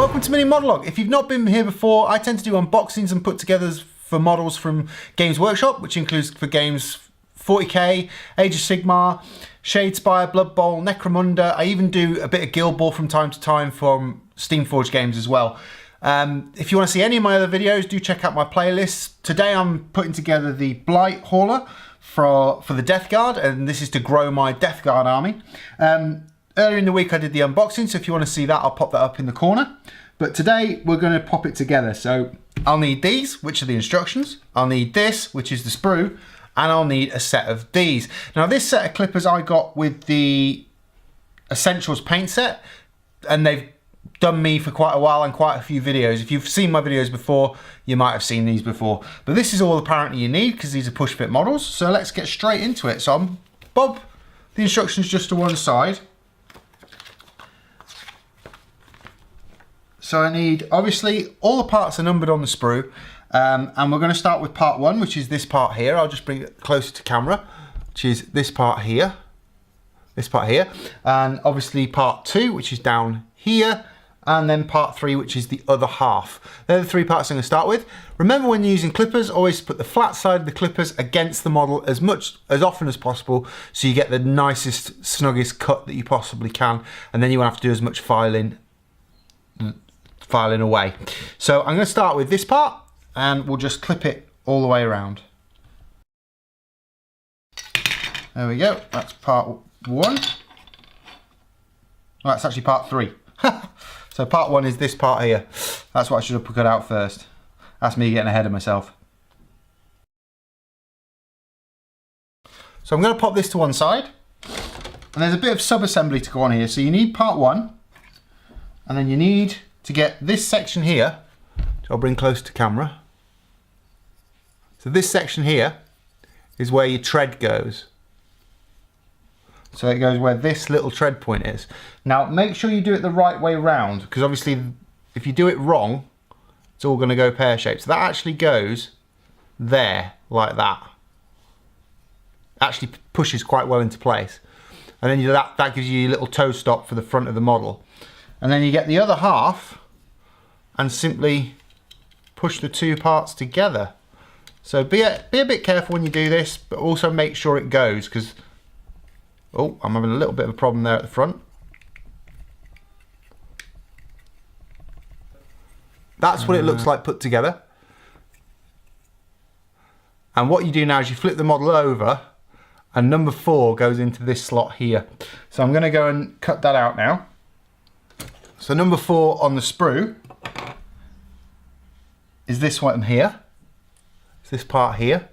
Welcome to Mini-Modelog. If you've not been here before, I tend to do unboxings and put togethers for models from Games Workshop, which includes for games 40k, Age of Sigmar, Shadespire, Blood Bowl, Necromunda. I even do a bit of Guild Ball from time to time from Steamforged games as well. If you want to see any of my other videos, do check out my playlists. Today I'm putting together the Blight-Hauler for the Death Guard, and this is to grow my Death Guard army. Earlier in the week I did the unboxing, so if you want to see that, I'll pop that up in the corner. But today we're going to pop it together. So I'll need these, which are the instructions. I'll need this, which is the sprue, and I'll need a set of these. Now this set of clippers I got with the Essentials paint set, and they've done me for quite a while and quite a few videos. If you've seen my videos before, you might have seen these before. But this is all apparently you need because these are push fit models. So let's get straight into it. So I'm bob the instructions just to one side. So I need, obviously, all the parts are numbered on the sprue, and we're going to start with part 1, which is this part here. I'll just bring it closer to camera, which is this part here, and obviously part 2, which is down here, and then part 3, which is the other half. They're the 3 parts I'm going to start with. Remember, when you're using clippers, always put the flat side of the clippers against the model as often as possible, so you get the nicest, snuggest cut that you possibly can, and then you won't have to do as much filing away. So I'm going to start with this part, and we'll just clip it all the way around. There we go, that's part 1. Oh, that's actually part 3. So part 1 is this part here. That's what I should have cut out first. That's me getting ahead of myself. So I'm going to pop this to one side, and there's a bit of sub-assembly to go on here. So you need part 1, and then you need to get this section here, which I'll bring close to camera. So this section here is where your tread goes. So it goes where this little tread point is. Now make sure you do it the right way round, because obviously if you do it wrong, it's all going to go pear-shaped. So that actually goes there, like that. Actually pushes quite well into place. And then that gives you your little toe stop for the front of the model. And then you get the other half and simply push the 2 parts together. So be a bit careful when you do this, but also make sure it goes, because, oh, I'm having a little bit of a problem there at the front. That's what it looks like put together. And what you do now is you flip the model over, and number 4 goes into this slot here. So I'm going to go and cut that out now. So number 4 on the sprue is this one here. It's this part here.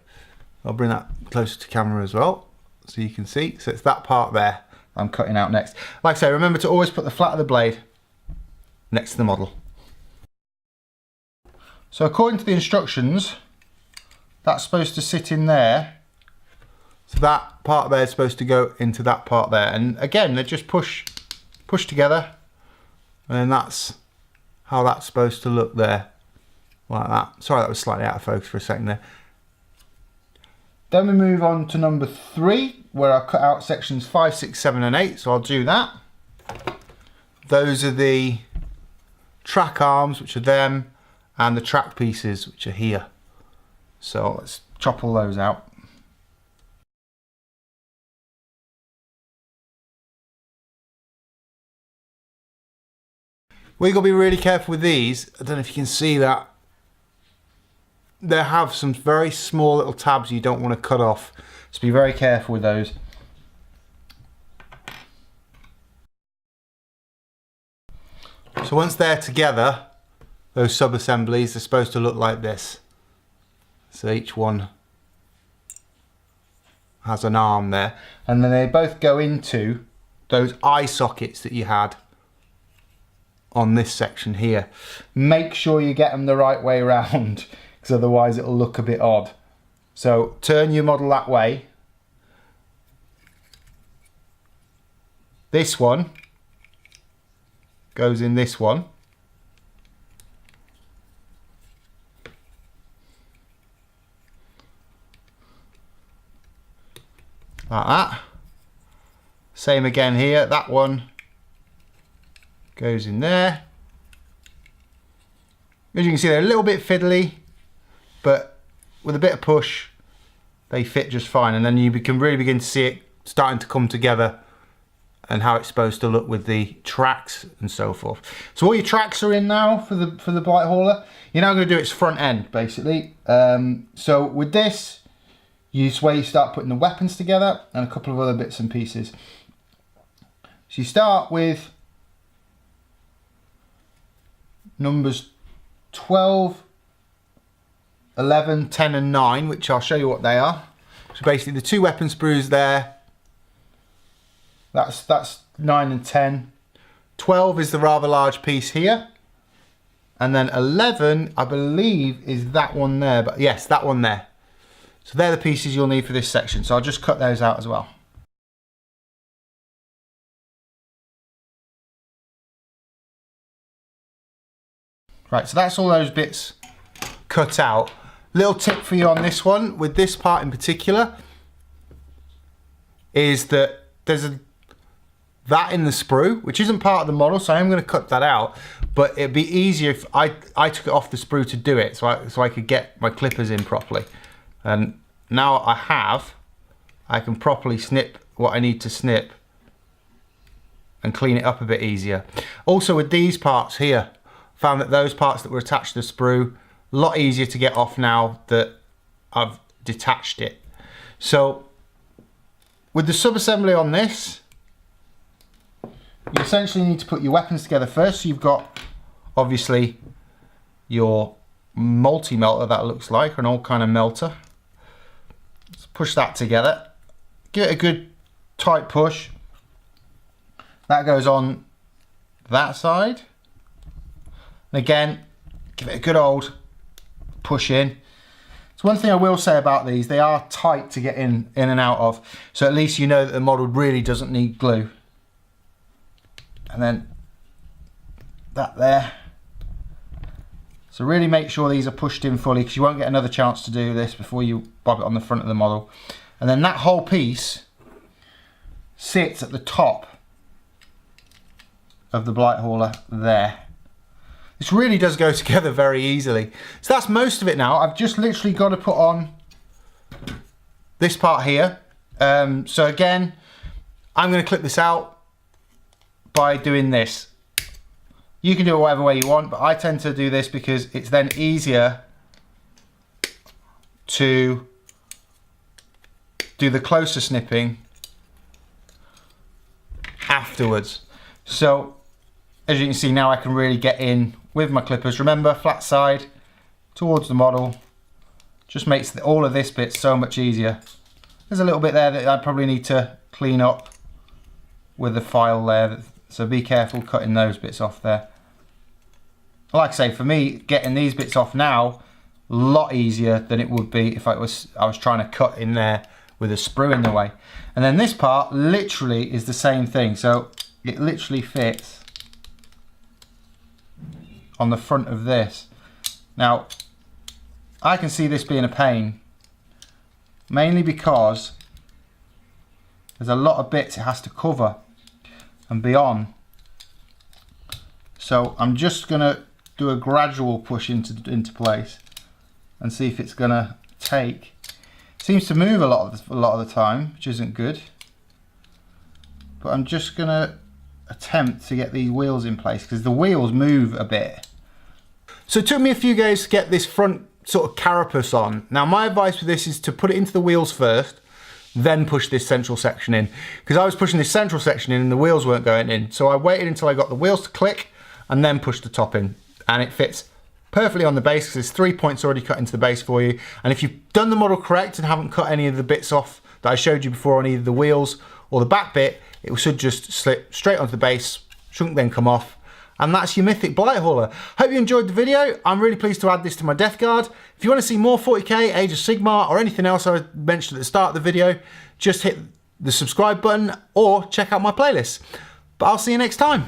I'll bring that closer to camera as well so you can see. So it's that part there I'm cutting out next. Like I say, remember to always put the flat of the blade next to the model. So according to the instructions, that's supposed to sit in there. So that part there is supposed to go into that part there. And again, they just push together. And then that's how that's supposed to look there, like that. Sorry, that was slightly out of focus for a second there. Then we move on to number 3, where I cut out sections 5, 6, 7 and 8, so I'll do that. Those are the track arms, which are them, and the track pieces, which are here. So let's chop all those out. We've got to be really careful with these. I don't know if you can see that. They have some very small little tabs you don't want to cut off. So be very careful with those. So once they're together, those sub-assemblies are supposed to look like this. So each one has an arm there. And then they both go into those eye sockets that you had on this section here. Make sure you get them the right way around, because otherwise it'll look a bit odd. So turn your model that way. This one goes in this one. Like that. Same again here, that one goes in there. As you can see, they're a little bit fiddly, but with a bit of push, they fit just fine. And then you can really begin to see it starting to come together and how it's supposed to look with the tracks and so forth. So all your tracks are in now for the Blight-Hauler. You're now going to do its front end, basically. So with this, it's where you start putting the weapons together and a couple of other bits and pieces. So you start with numbers 12, 11, 10 and 9, which I'll show you what they are. So basically the 2 weapon sprues there, that's 9 and 10. 12 is the rather large piece here. And then 11, I believe, is that one there. But yes, that one there. So they're the pieces you'll need for this section. So I'll just cut those out as well. Right, so that's all those bits cut out. Little tip for you on this one, with this part in particular, is that there's that in the sprue, which isn't part of the model, so I'm going to cut that out. But it'd be easier if I took it off the sprue to do it, so I could get my clippers in properly. And now I can properly snip what I need to snip and clean it up a bit easier. Also with these parts here, found that those parts that were attached to the sprue, a lot easier to get off now that I've detached it. So with the sub-assembly on this, you essentially need to put your weapons together first. So you've got obviously your multi-melter, that looks like, or an old kind of melter. Let's push that together. Give it a good tight push. That goes on that side. And again, give it a good old push in. So one thing I will say about these, they are tight to get in and out of. So at least you know that the model really doesn't need glue. And then that there. So really make sure these are pushed in fully, because you won't get another chance to do this before you bob it on the front of the model. And then that whole piece sits at the top of the Blight-Hauler there. This really does go together very easily. So that's most of it now. I've just literally got to put on this part here. So again, I'm going to clip this out by doing this. You can do it whatever way you want, but I tend to do this because it's then easier to do the closer snipping afterwards. So as you can see now, I can really get in with my clippers. Remember, flat side towards the model just makes all of this bit so much easier. There's a little bit there that I probably need to clean up with the file there, so be careful cutting those bits off there. Like I say, for me, getting these bits off now, a lot easier than it would be if I was trying to cut in there with a sprue in the way. And then this part literally is the same thing, so it literally fits on the front of this. Now, I can see this being a pain, mainly because there's a lot of bits it has to cover and be on. So I'm just gonna do a gradual push into place and see if it's gonna take. Seems to move a lot of the time, which isn't good. But I'm just gonna attempt to get these wheels in place, because the wheels move a bit. So it took me a few goes to get this front sort of carapace on. Now my advice for this is to put it into the wheels first, then push this central section in, because I was pushing this central section in and the wheels weren't going in. So I waited until I got the wheels to click and then pushed the top in, and it fits perfectly on the base because there's 3 points already cut into the base for you. And if you've done the model correct and haven't cut any of the bits off that I showed you before on either the wheels or the back bit, it should just slip straight onto the base, shouldn't then come off. And that's your Myphitic Blight-Hauler. Hope you enjoyed the video. I'm really pleased to add this to my death guard. If you want to see more 40k, Age of Sigmar, or anything else I mentioned at the start of the video, just hit the subscribe button or check out my playlist. But I'll see you next time.